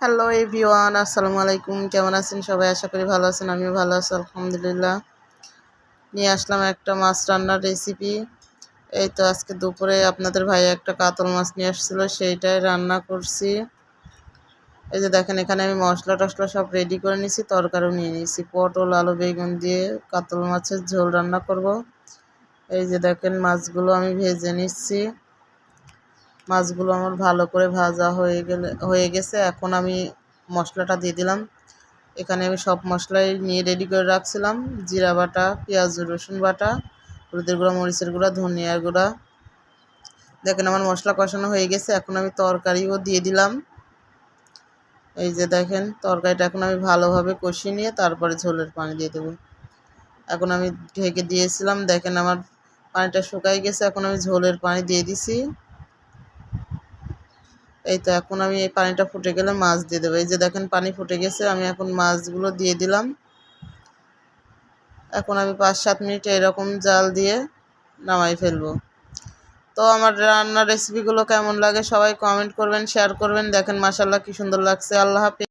Hello everyone, আসসালামু আলাইকুম। কেমন আছেন সবাই? আশা করি ভালো আছেন। আমিও ভালো আছি আলহামদুলিল্লাহ। নিয়ে আসলাম একটা মাছ রান্নার রেসিপি। এই তো আজকে দুপুরে আপনাদের ভাই একটা কাতল মাছ নিয়ে আসছিল, সেইটাই রান্না করছি। এই যে দেখেন, এখানে আমি মশলা টশলা সব রেডি করে নিয়েছি, তরকারিও নিয়ে নিয়েছি। পটল আলু বেগুন দিয়ে কাতল মাছের ঝোল রান্না করব। এই যে দেখেন, মাছগুলো আমি ভেজে নিচ্ছি। মাছগুলো আমার ভালো করে ভাজা হয়ে গেছে। এখন আমি মশলাটা দিয়ে দিলাম। এখানে আমি সব মশলাই নিয়ে রেডি করে রাখছিলাম। জিরা বাটা, পেঁয়াজ রসুন বাটা, হলুদের গুঁড়া, মরিচের গুঁড়া, ধনিয়ার গুঁড়া। দেখেন আমার মশলা কষানো হয়ে গেছে। এখন আমি তরকারিও দিয়ে দিলাম। এই যে দেখেন, তরকারিটা এখন আমি ভালোভাবে কষিয়ে নিয়ে তারপরে ঝোলের পানি দিয়ে দেবো। এখন আমি ঢেকে দিয়েছিলাম, দেখেন আমার পানিটা শুকাই গেছে। এখন আমি ঝোলের পানি দিয়ে দিছি। এই তো এখন আমি এই পানিটা ফুটে গেলে মাছ দিয়ে দেবো। এই যে দেখেন পানি ফুটে গেছে, আমি এখন মাছগুলো দিয়ে দিলাম। এখন আমি 5-7 মিনিট এরকম জাল দিয়ে নামাই ফেলবো। তো আমার রান্নার রেসিপিগুলো কেমন লাগে সবাই কমেন্ট করবেন, শেয়ার করবেন। দেখেন মাশাআল্লাহ কি সুন্দর লাগছে। আল্লাহ হাফেজ।